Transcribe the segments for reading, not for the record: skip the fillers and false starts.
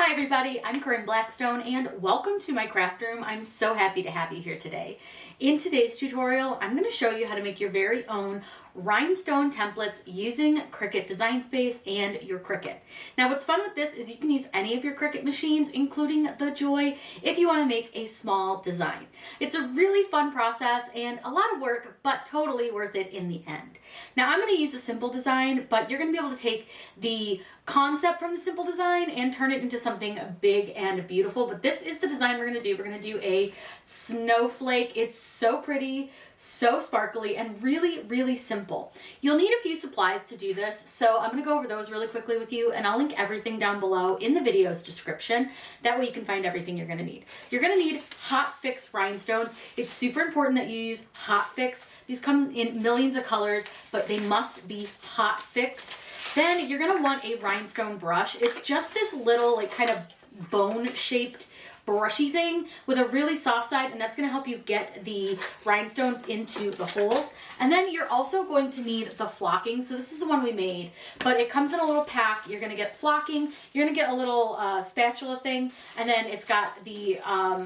Hi everybody, I'm Corinne Blackstone and welcome to my craft room. I'm so happy to have you here today. In today's tutorial, I'm going to show you how to make your very own rhinestone templates using Cricut Design Space and your Cricut. Now what's fun with this is you can use any of your Cricut machines, including the Joy, if you want to make a small design. It's a really fun process and a lot of work, but totally worth it in the end. Now I'm going to use a simple design, but you're going to be able to take the concept from the simple design and turn it into something big and beautiful. But this is the design we're going to do. We're going to do a snowflake. It's so pretty, so sparkly, and really, really simple. You'll need a few supplies to do this, so I'm going to go over those really quickly with you, and I'll link everything down below in the video's description. That way you can find everything you're going to need. You're going to need hot fix rhinestones. It's super important that you use hot fix. These come in millions of colors, but they must be hot fix. Then you're going to want a rhinestone brush. It's just this little like kind of bone-shaped brushy thing with a really soft side, and that's going to help you get the rhinestones into the holes. And then you're also going to need the flocking. So this is the one we made, but it comes in a little pack. You're going to get flocking, you're going to get a little spatula thing, and then it's got the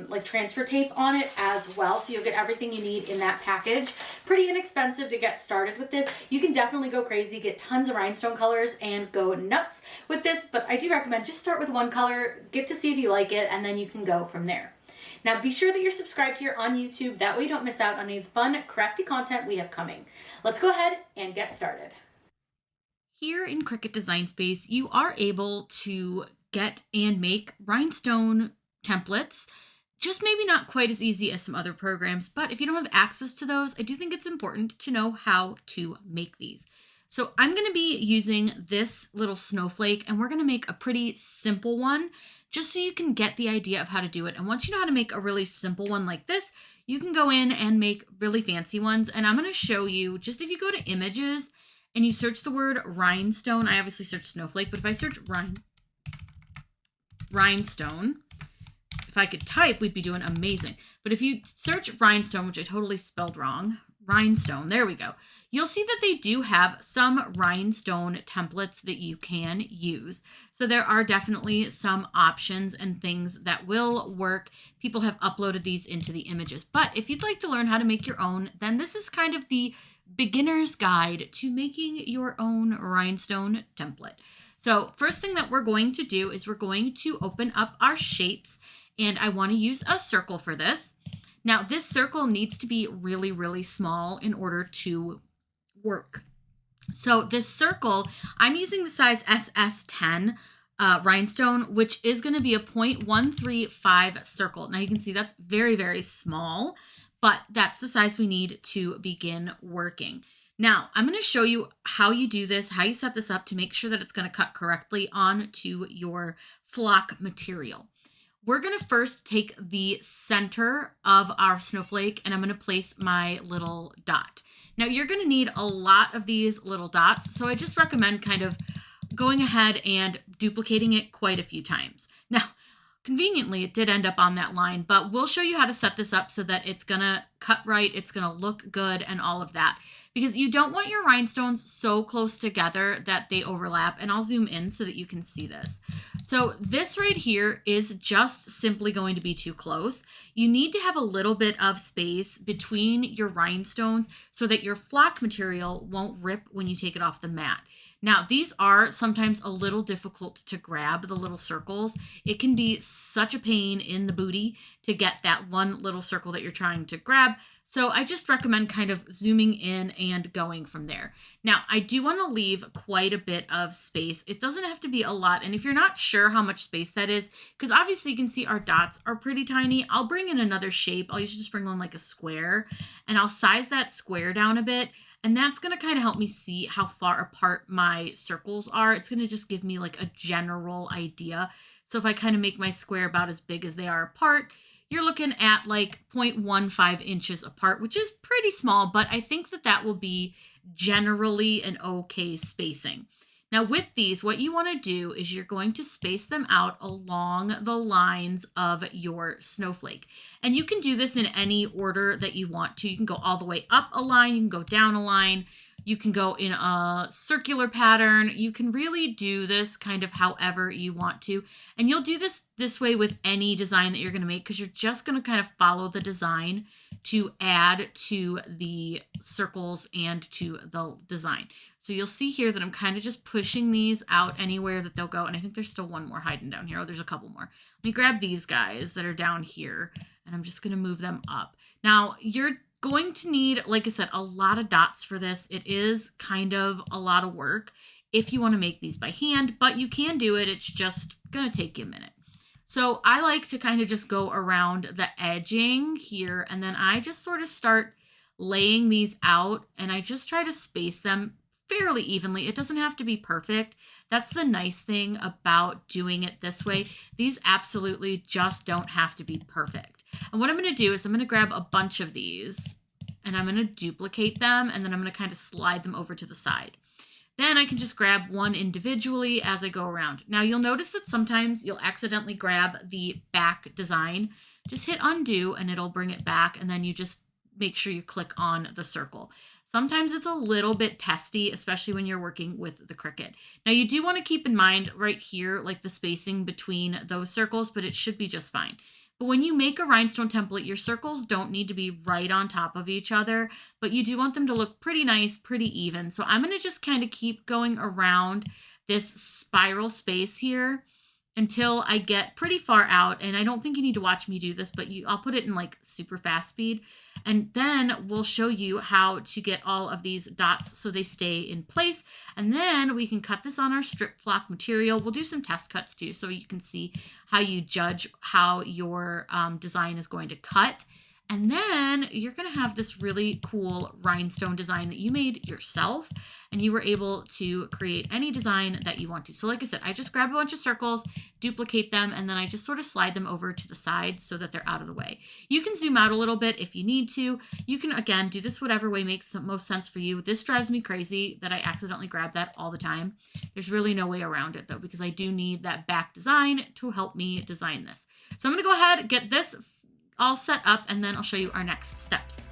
like transfer tape on it as well, so you'll get everything you need in that package. Pretty inexpensive to get started with this. You can definitely go crazy, get tons of rhinestone colors and go nuts with this, but I do recommend just start with one color, get to see if you like it, and then you can go from there. Now be sure that you're subscribed here on YouTube, that way you don't miss out on any of the fun, crafty content we have coming. Let's go ahead and get started. Here in Cricut Design Space, you are able to get and make rhinestone templates, just maybe not quite as easy as some other programs, but if you don't have access to those, I do think it's important to know how to make these. So I'm going to be using this little snowflake, and we're going to make a pretty simple one just so you can get the idea of how to do it. And once you know how to make a really simple one like this, you can go in and make really fancy ones. And I'm going to show you, just if you go to images and you search the word rhinestone, I obviously searched snowflake, but if I search rhinestone, if I could type, we'd be doing amazing. But if you search rhinestone, which I totally spelled wrong, rhinestone, there we go. You'll see that they do have some rhinestone templates that you can use. So there are definitely some options and things that will work. People have uploaded these into the images. But if you'd like to learn how to make your own, then this is kind of the beginner's guide to making your own rhinestone template. So first thing that we're going to do is we're going to open up our shapes, and I want to use a circle for this. Now, this circle needs to be really, really small in order to work. So this circle, I'm using the size SS10 rhinestone, which is going to be a 0.135 circle. Now you can see that's very, very small, but that's the size we need to begin working. Now, I'm going to show you how you do this, how you set this up to make sure that it's going to cut correctly onto your flock material. We're going to first take the center of our snowflake, and I'm going to place my little dot. Now you're going to need a lot of these little dots, so I just recommend kind of going ahead and duplicating it quite a few times. Now, conveniently, it did end up on that line, but we'll show you how to set this up so that it's going to cut right, it's going to look good, and all of that. Because you don't want your rhinestones so close together that they overlap, and I'll zoom in so that you can see this. So this right here is just simply going to be too close. You need to have a little bit of space between your rhinestones so that your flock material won't rip when you take it off the mat. Now, these are sometimes a little difficult to grab, the little circles. It can be such a pain in the booty to get that one little circle that you're trying to grab. So I just recommend kind of zooming in and going from there. Now, I do want to leave quite a bit of space. It doesn't have to be a lot. And if you're not sure how much space that is, because obviously you can see our dots are pretty tiny, I'll bring in another shape. I'll usually just bring on like a square, and I'll size that square down a bit. And that's going to kind of help me see how far apart my circles are. It's going to just give me like a general idea. So if I kind of make my square about as big as they are apart, you're looking at like 0.15 inches apart, which is pretty small, but I think that that will be generally an okay spacing. Now with these, what you want to do is you're going to space them out along the lines of your snowflake. And you can do this in any order that you want to. You can go all the way up a line, you can go down a line. You can go in a circular pattern. You can really do this kind of however you want to. And you'll do this way with any design that you're going to make, because you're just going to kind of follow the design to add to the circles and to the design. So you'll see here that I'm kind of just pushing these out anywhere that they'll go. And I think there's still one more hiding down here. Oh, there's a couple more. Let me grab these guys that are down here, and I'm just going to move them up. Now you're going to need, like I said, a lot of dots for this. It is kind of a lot of work if you want to make these by hand, but you can do it. It's just going to take you a minute. So I like to kind of just go around the edging here, and then I just sort of start laying these out, and I just try to space them fairly evenly. It doesn't have to be perfect. That's the nice thing about doing it this way. These absolutely just don't have to be perfect. And what I'm going to do is I'm going to grab a bunch of these, and I'm going to duplicate them, and then I'm going to kind of slide them over to the side. Then I can just grab one individually as I go around. Now you'll notice that sometimes you'll accidentally grab the back design. Just hit undo and it'll bring it back, and then you just make sure you click on the circle. Sometimes it's a little bit testy, especially when you're working with the Cricut. Now you do want to keep in mind right here, like the spacing between those circles, but it should be just fine. But when you make a rhinestone template, your circles don't need to be right on top of each other, but you do want them to look pretty nice, pretty even. So I'm going to just kind of keep going around this spiral space here until I get pretty far out. And I don't think you need to watch me do this, but I'll put it in like super fast speed. And then we'll show you how to get all of these dots so they stay in place. And then we can cut this on our strip flock material. We'll do some test cuts too, so you can see how you judge how your design is going to cut. And then you're going to have this really cool rhinestone design that you made yourself, and you were able to create any design that you want to. So like I said, I just grab a bunch of circles, duplicate them, and then I just sort of slide them over to the side so that they're out of the way. You can zoom out a little bit if you need to. You can, again, do this whatever way makes the most sense for you. This drives me crazy that I accidentally grab that all the time. There's really no way around it though, because I do need that back design to help me design this. So I'm going to go ahead and get this all set up, and then I'll show you our next steps.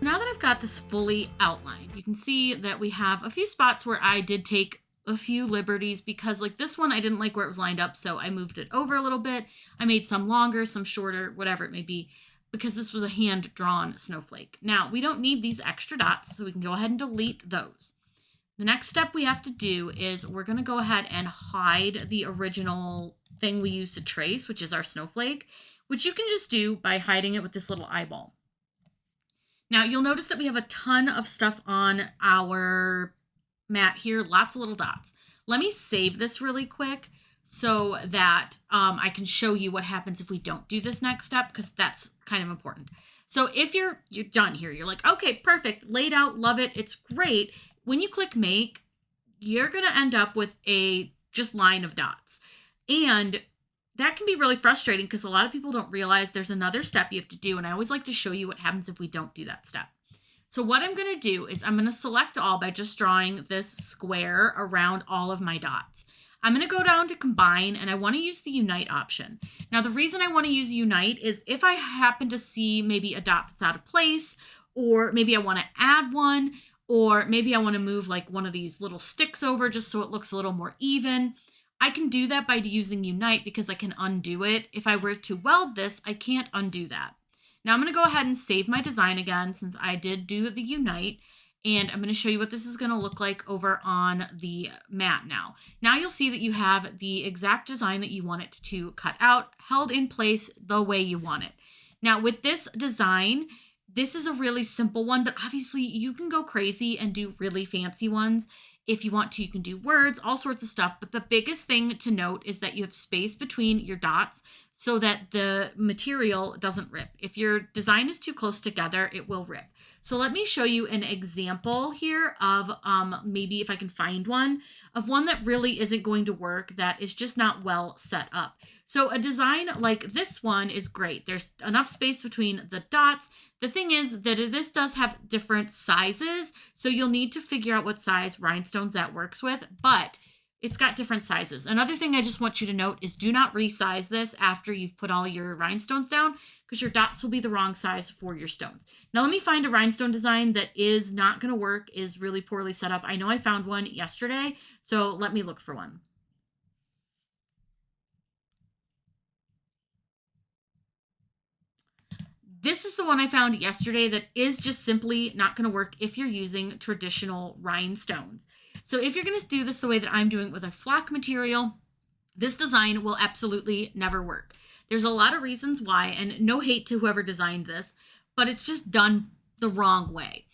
Now that I've got this fully outlined, you can see that we have a few spots where I did take a few liberties, because like this one, I didn't like where it was lined up. So I moved it over a little bit. I made some longer, some shorter, whatever it may be, because this was a hand drawn snowflake. Now we don't need these extra dots, so we can go ahead and delete those. The next step we have to do is we're going to go ahead and hide the original thing we used to trace, which is our snowflake, which you can just do by hiding it with this little eyeball. Now you'll notice that we have a ton of stuff on our mat here, lots of little dots. Let me save this really quick so that I can show you what happens if we don't do this next step, because that's kind of important. So if you're done here, you're like, okay, perfect, laid out, love it, it's great. When you click make, you're going to end up with a just line of dots. And that can be really frustrating because a lot of people don't realize there's another step you have to do. And I always like to show you what happens if we don't do that step. So what I'm going to do is I'm going to select all by just drawing this square around all of my dots. I'm going to go down to combine, and I want to use the unite option. Now, the reason I want to use unite is if I happen to see maybe a dot that's out of place, or maybe I want to add one, or maybe I want to move like one of these little sticks over just so it looks a little more even. I can do that by using unite because I can undo it. If I were to weld this, I can't undo that. Now I'm going to go ahead and save my design again since I did do the unite, and I'm going to show you what this is going to look like over on the mat now. Now you'll see that you have the exact design that you want it to cut out, held in place the way you want it. Now with this design, this is a really simple one, but obviously you can go crazy and do really fancy ones. If you want to, you can do words, all sorts of stuff. But the biggest thing to note is that you have space between your dots so that the material doesn't rip. If your design is too close together, it will rip. So let me show you an example here of maybe if I can find one, of one that really isn't going to work, that is just not well set up. So a design like this one is great. There's enough space between the dots. The thing is that this does have different sizes, so you'll need to figure out what size rhinestones that works with, but it's got different sizes. Another thing I just want you to note is do not resize this after you've put all your rhinestones down, because your dots will be the wrong size for your stones. Now let me find a rhinestone design that is not going to work, is really poorly set up. I know I found one yesterday, so let me look for one. This is the one I found yesterday that is just simply not going to work if you're using traditional rhinestones. So if you're going to do this the way that I'm doing with a flock material, this design will absolutely never work. There's a lot of reasons why, and no hate to whoever designed this, but it's just done the wrong way.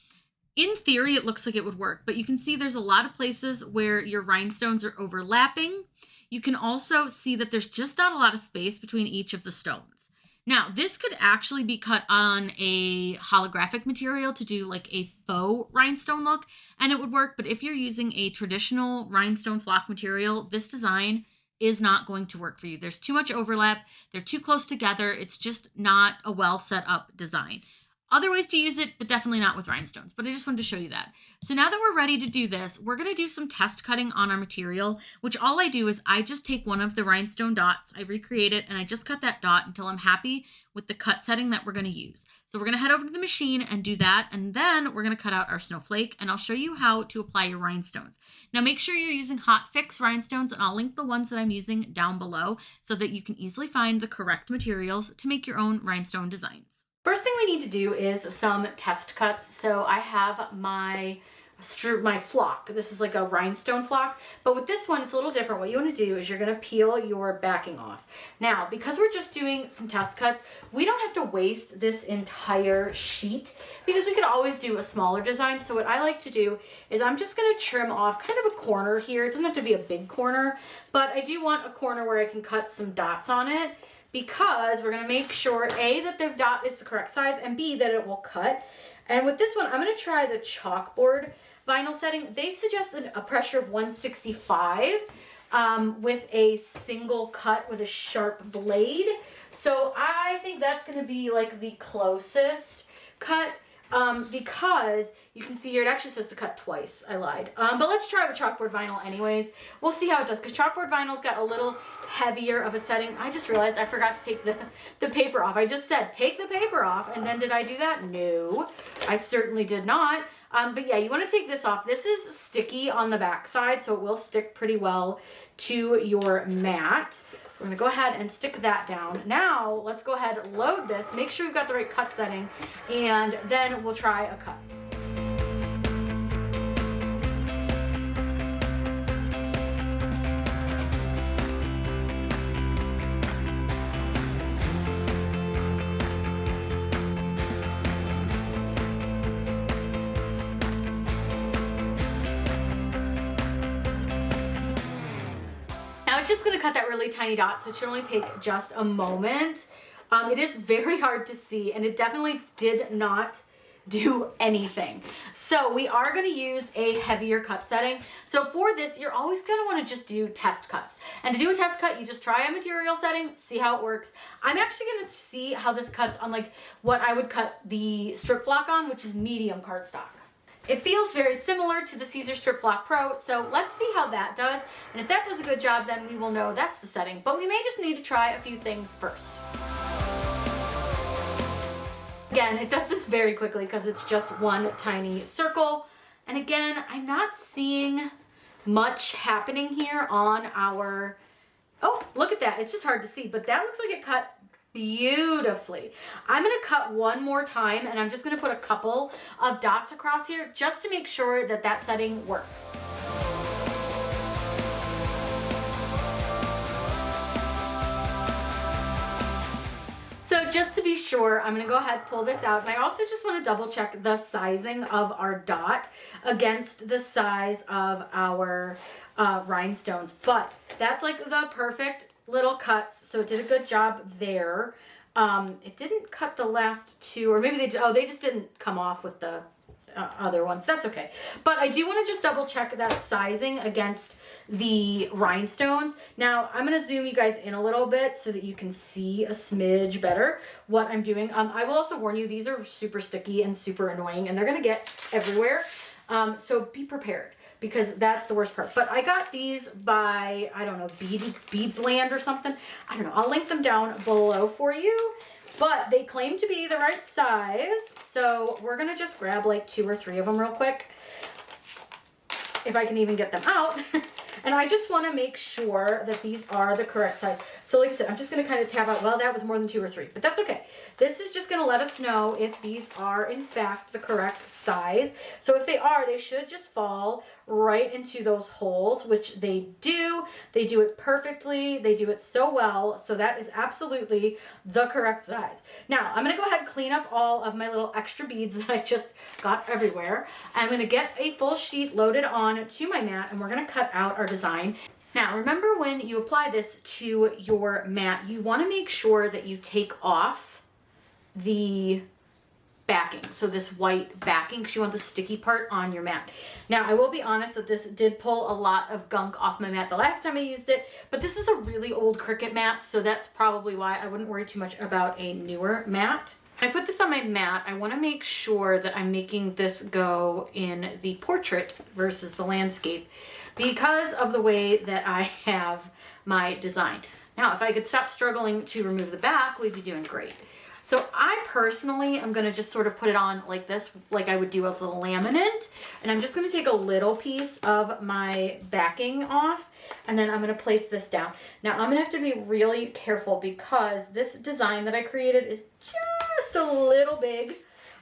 In theory, it looks like it would work, but you can see there's a lot of places where your rhinestones are overlapping. You can also see that there's just not a lot of space between each of the stones. Now, this could actually be cut on a holographic material to do like a faux rhinestone look, and it would work. But if you're using a traditional rhinestone flock material, this design is not going to work for you. There's too much overlap. They're too close together. It's just not a well set up design. Other ways to use it, but definitely not with rhinestones. But I just wanted to show you that. So now that we're ready to do this, we're going to do some test cutting on our material, which all I do is I just take one of the rhinestone dots, I recreate it, and I just cut that dot until I'm happy with the cut setting that we're going to use. So we're going to head over to the machine and do that, and then we're going to cut out our snowflake, and I'll show you how to apply your rhinestones. Now make sure you're using hot fix rhinestones, and I'll link the ones that I'm using down below so that you can easily find the correct materials to make your own rhinestone designs. First thing we need to do is some test cuts. So I have my flock. This is like a rhinestone flock, but with this one, it's a little different. What you want to do is you're going to peel your backing off. Now, because we're just doing some test cuts, we don't have to waste this entire sheet because we could always do a smaller design. So what I like to do is I'm just going to trim off kind of a corner here. It doesn't have to be a big corner, but I do want a corner where I can cut some dots on it, because we're going to make sure A, that the dot is the correct size, and B, that it will cut. And with this one, I'm going to try the chalkboard vinyl setting. They suggested a pressure of 165 with a single cut with a sharp blade. So I think that's going to be like the closest cut, because you can see here it actually says to cut twice. I lied. But let's try with chalkboard vinyl anyways. We'll see how it does, because chalkboard vinyl's got a little heavier of a setting. I just realized I forgot to take the paper off. I just said take the paper off, and then did I do that? No, I certainly did not. But yeah, you want to take this off. This is sticky on the back side, so it will stick pretty well to your mat. We're going to go ahead and stick that down. Now, let's go ahead and load this, make sure you've got the right cut setting, and then we'll try a cut. It's just going to cut that really tiny dot, so it should only take just a moment. It is very hard to see, and it definitely did not do anything. So we are going to use a heavier cut setting. So for this, you're always going to want to just do test cuts. And to do a test cut, you just try a material setting, see how it works. I'm actually going to see how this cuts on like what I would cut the strip flock on, which is medium cardstock. It feels very similar to the Caesar Strip Flock Pro, so let's see how that does. And if that does a good job, then we will know that's the setting. But we may just need to try a few things first. Again, it does this very quickly because it's just one tiny circle. And again, I'm not seeing much happening here on our... Oh, look at that. It's just hard to see, but that looks like it cut beautifully. I'm going to cut one more time, and I'm just going to put a couple of dots across here just to make sure that that setting works. So just to be sure, I'm going to go ahead and pull this out. And I also just want to double check the sizing of our dot against the size of our rhinestones. But that's like the perfect little cuts, so it did a good job there. It didn't cut the last two, or maybe they did. Oh, they just didn't come off with the other ones. That's okay. But I do want to just double check that sizing against the rhinestones. Now I'm going to zoom you guys in a little bit so that you can see a smidge better what I'm doing. I will also warn you, these are super sticky and super annoying, and they're going to get everywhere. So be prepared, because that's the worst part. But I got these by, I don't know, Beads Land or something. I don't know. I'll link them down below for you. But they claim to be the right size, so we're gonna just grab like 2 or 3 of them real quick, if I can even get them out. And I just want to make sure that these are the correct size. So like I said, I'm just going to kind of tap out, well, that was more than 2 or 3, but that's okay. This is just going to let us know if these are in fact the correct size. So if they are, they should just fall right into those holes, which they do. They do it perfectly. They do it so well. So that is absolutely the correct size. Now I'm going to go ahead and clean up all of my little extra beads that I just got everywhere. I'm going to get a full sheet loaded on to my mat, and we're going to cut out our design. Now remember, when you apply this to your mat, you want to make sure that you take off the backing, so this white backing, because you want the sticky part on your mat. Now I will be honest that this did pull a lot of gunk off my mat the last time I used it, but this is a really old Cricut mat, so that's probably why I wouldn't worry too much about a newer mat. When I put this on my mat, I want to make sure that I'm making this go in the portrait versus the landscape, because of the way that I have my design. Now if I could stop struggling to remove the back, we'd be doing great. So I personally am going to just sort of put it on like this, like I would do with a laminate. And I'm just going to take a little piece of my backing off, and then I'm going to place this down. Now I'm going to have to be really careful, because this design that I created is just a little big.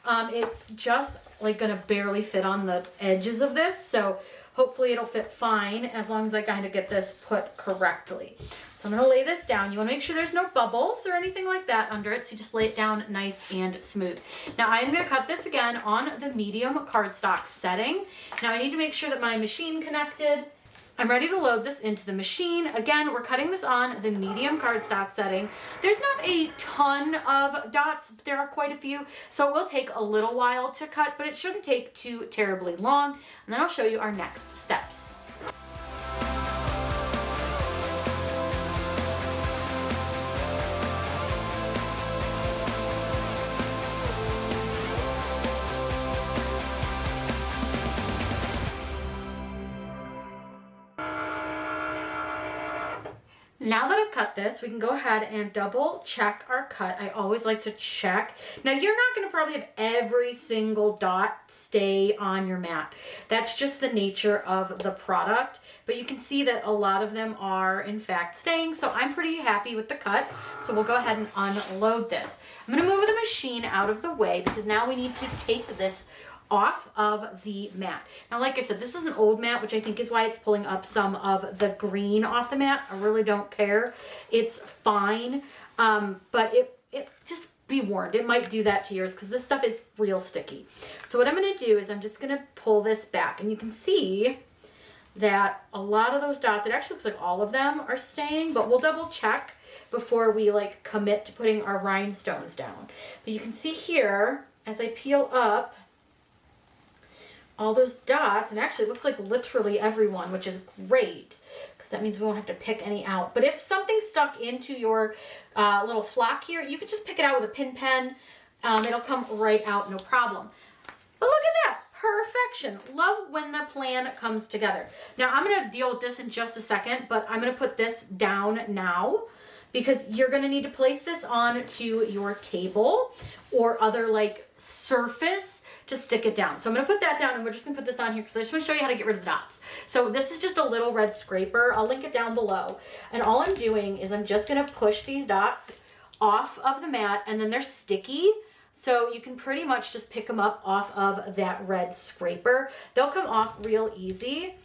It's just like going to barely fit on the edges of this. So hopefully it'll fit fine as long as I kind of get this put correctly. So I'm going to lay this down. You want to make sure there's no bubbles or anything like that under it. So you just lay it down nice and smooth. Now I'm going to cut this again on the medium cardstock setting. Now I need to make sure that my machine connected. I'm ready to load this into the machine. Again, we're cutting this on the medium cardstock setting. There's not a ton of dots, but there are quite a few, so it will take a little while to cut, but it shouldn't take too terribly long. And then I'll show you our next steps. Now that I've cut this, we can go ahead and double check our cut. I always like to check. Now you're not going to probably have every single dot stay on your mat. That's just the nature of the product, but you can see that a lot of them are in fact staying, so I'm pretty happy with the cut. So we'll go ahead and unload this. I'm going to move the machine out of the way, because now we need to take this off of the mat. Now, like I said, this is an old mat, which I think is why it's pulling up some of the green off the mat. I really don't care. It's fine. But it just be warned, it might do that to yours, because this stuff is real sticky. So what I'm going to do is I'm just going to pull this back, and you can see that a lot of those dots, it actually looks like all of them are staying, but we'll double check before we like commit to putting our rhinestones down. But you can see here, as I peel up, all those dots, and actually it looks like literally everyone, which is great, because that means we won't have to pick any out. But if something's stuck into your little flock here, you could just pick it out with a pin pen. It'll come right out, no problem. But look at that, perfection. Love when the plan comes together. Now I'm gonna deal with this in just a second, but I'm gonna put this down now, because you're going to need to place this onto your table or other like surface to stick it down. So I'm going to put that down, and we're just going to put this on here because I just want to show you how to get rid of the dots. So this is just a little red scraper. I'll link it down below. And all I'm doing is I'm just going to push these dots off of the mat, and then they're sticky. So you can pretty much just pick them up off of that red scraper. They'll come off real easy.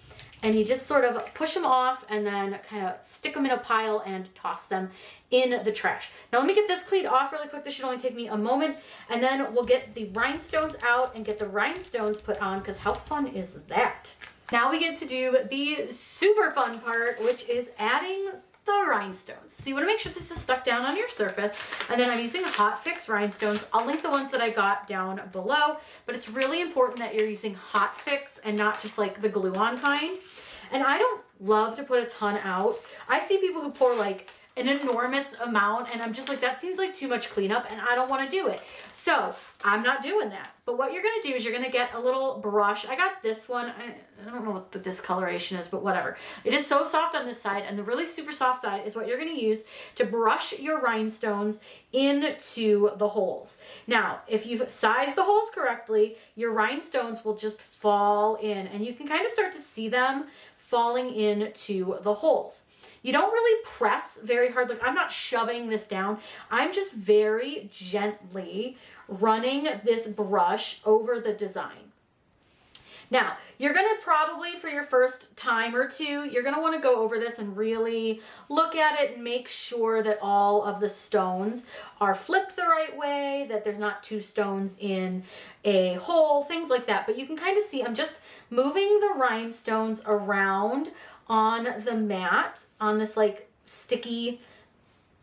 And you just sort of push them off and then kind of stick them in a pile and toss them in the trash. Now let me get this cleaned off really quick. This should only take me a moment. And then we'll get the rhinestones out and get the rhinestones put on, because how fun is that? Now we get to do the super fun part, which is adding the rhinestones. So you want to make sure this is stuck down on your surface. And then I'm using Hot Fix rhinestones. I'll link the ones that I got down below, but it's really important that you're using Hot Fix and not just like the glue-on kind. And I don't love to put a ton out. I see people who pour like an enormous amount, and I'm just like, that seems like too much cleanup, and I don't want to do it. So I'm not doing that. But what you're going to do is you're going to get a little brush. I got this one. I don't know what the discoloration is, but whatever. It is so soft on this side, and the really super soft side is what you're going to use to brush your rhinestones into the holes. Now, if you've sized the holes correctly, your rhinestones will just fall in, and you can kind of start to see them falling into the holes. You don't really press very hard. Like, I'm not shoving this down. I'm just very gently running this brush over the design. Now, you're going to probably, for your first time or two, you're going to want to go over this and really look at it and make sure that all of the stones are flipped the right way, that there's not two stones in a hole, things like that. But you can kind of see I'm just moving the rhinestones around on the mat, on this like sticky,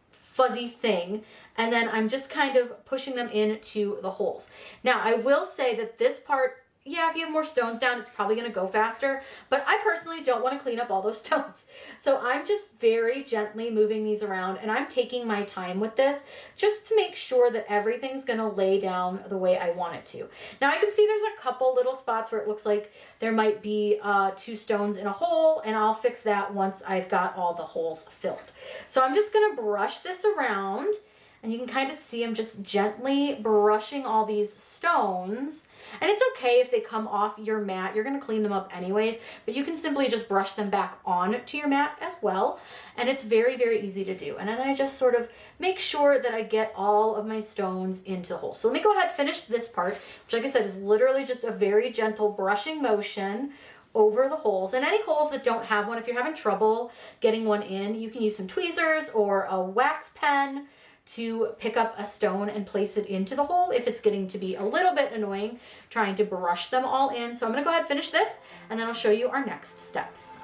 fuzzy thing, and then I'm just kind of pushing them into the holes. Now, I will say that this part, yeah, if you have more stones down, it's probably going to go faster, but I personally don't want to clean up all those stones. So I'm just very gently moving these around, and I'm taking my time with this just to make sure that everything's going to lay down the way I want it to. Now I can see there's a couple little spots where it looks like there might be two stones in a hole, and I'll fix that once I've got all the holes filled. So I'm just going to brush this around, and you can kind of see I'm just gently brushing all these stones. And it's okay if they come off your mat. You're going to clean them up anyways, but you can simply just brush them back onto your mat as well. And it's very, very easy to do. And then I just sort of make sure that I get all of my stones into the hole. So let me go ahead and finish this part, which, like I said, is literally just a very gentle brushing motion over the holes. And any holes that don't have one, if you're having trouble getting one in, you can use some tweezers or a wax pen to pick up a stone and place it into the hole if it's getting to be a little bit annoying trying to brush them all in. So I'm going to go ahead and finish this, and then I'll show you our next steps.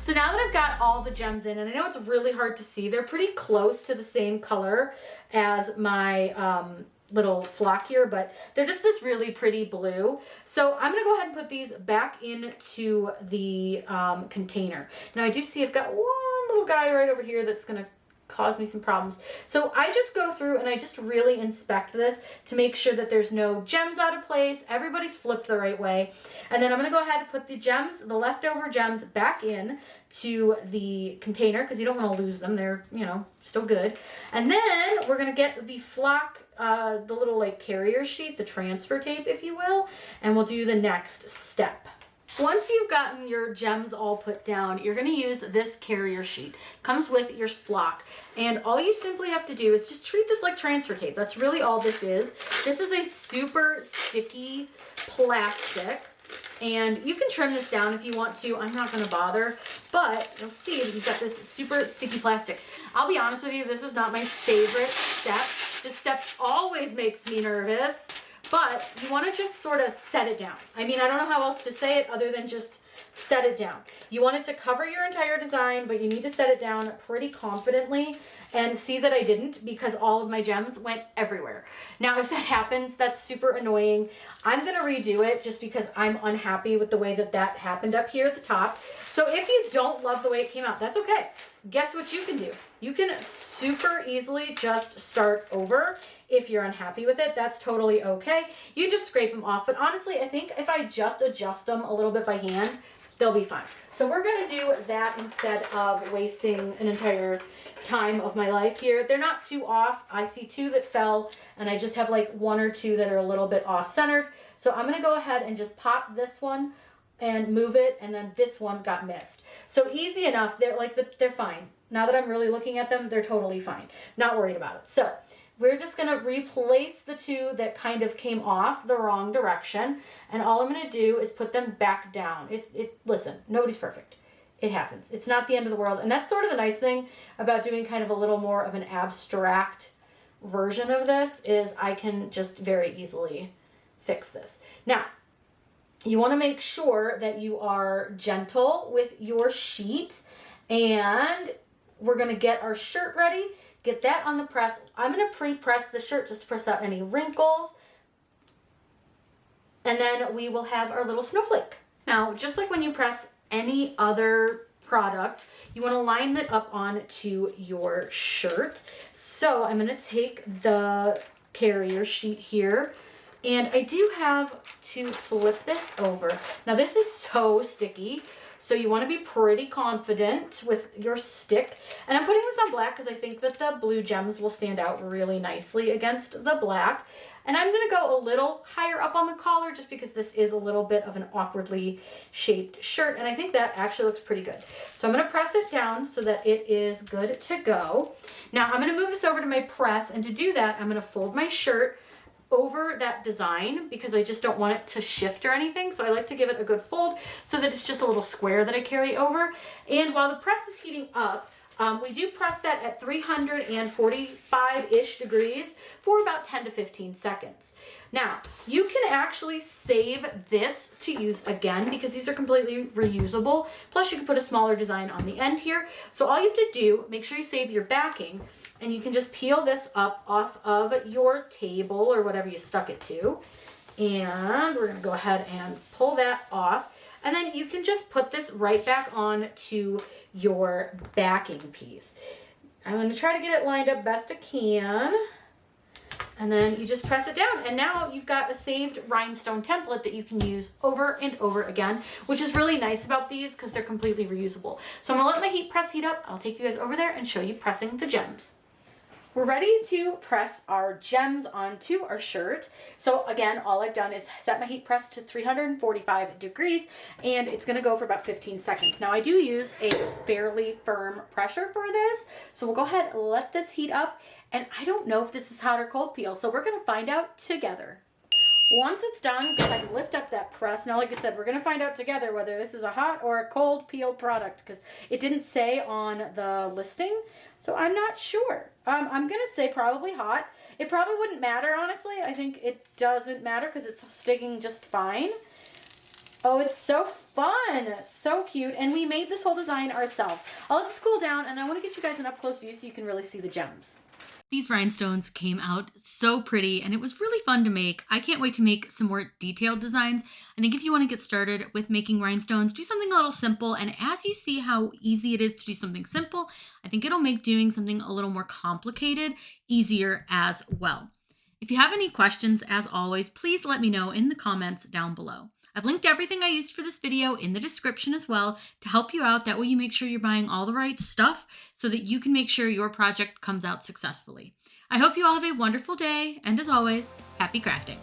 So now that I've got all the gems in, and I know it's really hard to see, they're pretty close to the same color as my little flock here, but they're just this really pretty blue. So I'm gonna go ahead and put these back into the container. Now I do see I've got one little guy right over here that's gonna cause me some problems. So I just go through and I just really inspect this to make sure that there's no gems out of place, everybody's flipped the right way. And then I'm gonna go ahead and put the gems, the leftover gems, back in to the container because you don't want to lose them. They're, you know, still good. And then we're gonna get the flock, the little like carrier sheet, the transfer tape, if you will, and we'll do the next step. Once you've gotten your gems all put down, you're going to use this carrier sheet. Comes with your flock. And all you simply have to do is just treat this like transfer tape. That's really all this is. This is a super sticky plastic. And you can trim this down if you want to. I'm not going to bother. But you'll see that you've got this super sticky plastic. I'll be honest with you, this is not my favorite step. This step always makes me nervous. But you want to just sort of set it down. I mean, I don't know how else to say it other than just set it down. You want it to cover your entire design, but you need to set it down pretty confidently. And see that I didn't, because all of my gems went everywhere. Now, if that happens, that's super annoying. I'm going to redo it just because I'm unhappy with the way that that happened up here at the top. So if you don't love the way it came out, that's okay. Guess what you can do? You can super easily just start over. If you're unhappy with it, that's totally okay. You can just scrape them off. But honestly, I think if I just adjust them a little bit by hand, they'll be fine. So we're going to do that instead of wasting an entire time of my life here. They're not too off. I see two that fell, and I just have like one or two that are a little bit off-centered. So I'm going to go ahead and just pop this one and move it, and then this one got missed. So easy enough. They're fine. Now that I'm really looking at them, they're totally fine. Not worried about it. So we're just going to replace the two that kind of came off the wrong direction. And all I'm going to do is put them back down. Listen, nobody's perfect. It happens. It's not the end of the world. And that's sort of the nice thing about doing kind of a little more of an abstract version of this, is I can just very easily fix this. Now, you want to make sure that you are gentle with your sheet, and we're going to get our shirt ready, get that on the press. I'm going to pre-press the shirt just to press out any wrinkles, and then we will have our little snowflake. Now, just like when you press any other product, you want to line that up onto your shirt. So I'm going to take the carrier sheet here, and I do have to flip this over. Now this is so sticky, so you want to be pretty confident with your stick. And I'm putting this on black because I think that the blue gems will stand out really nicely against the black. And I'm going to go a little higher up on the collar just because this is a little bit of an awkwardly shaped shirt. And I think that actually looks pretty good. So I'm going to press it down so that it is good to go. Now I'm going to move this over to my press. And to do that, I'm going to fold my shirt over that design because I just don't want it to shift or anything. So I like to give it a good fold so that it's just a little square that I carry over. And while the press is heating up, we do press that at 345-ish degrees for about 10 to 15 seconds. Now, you can actually save this to use again because these are completely reusable. Plus, you can put a smaller design on the end here. So all you have to do, make sure you save your backing, and you can just peel this up off of your table or whatever you stuck it to. And we're going to go ahead and pull that off. And then you can just put this right back on to your backing piece. I'm going to try to get it lined up best I can. And then you just press it down. And now you've got a saved rhinestone template that you can use over and over again, which is really nice about these because they're completely reusable. So I'm going to let my heat press heat up. I'll take you guys over there and show you pressing the gems. We're ready to press our gems onto our shirt. So again, all I've done is set my heat press to 345 degrees, and it's gonna go for about 15 seconds. Now I do use a fairly firm pressure for this, so we'll go ahead and let this heat up, and I don't know if this is hot or cold peel, so we're gonna find out together. Once it's done, go ahead and lift up that press. Now, like I said, we're going to find out together whether this is a hot or a cold peel product because it didn't say on the listing, so I'm not sure. I'm going to say probably hot. It probably wouldn't matter, honestly. I think it doesn't matter because it's sticking just fine. Oh, it's so fun. So cute. And we made this whole design ourselves. I'll let this cool down, and I want to get you guys an up-close view so you can really see the gems. These rhinestones came out so pretty, and it was really fun to make. I can't wait to make some more detailed designs. I think if you want to get started with making rhinestones, do something a little simple. And as you see how easy it is to do something simple, I think it'll make doing something a little more complicated easier as well. If you have any questions, as always, please let me know in the comments down below. I've linked everything I used for this video in the description as well to help you out. That way you make sure you're buying all the right stuff so that you can make sure your project comes out successfully. I hope you all have a wonderful day, and as always, happy crafting.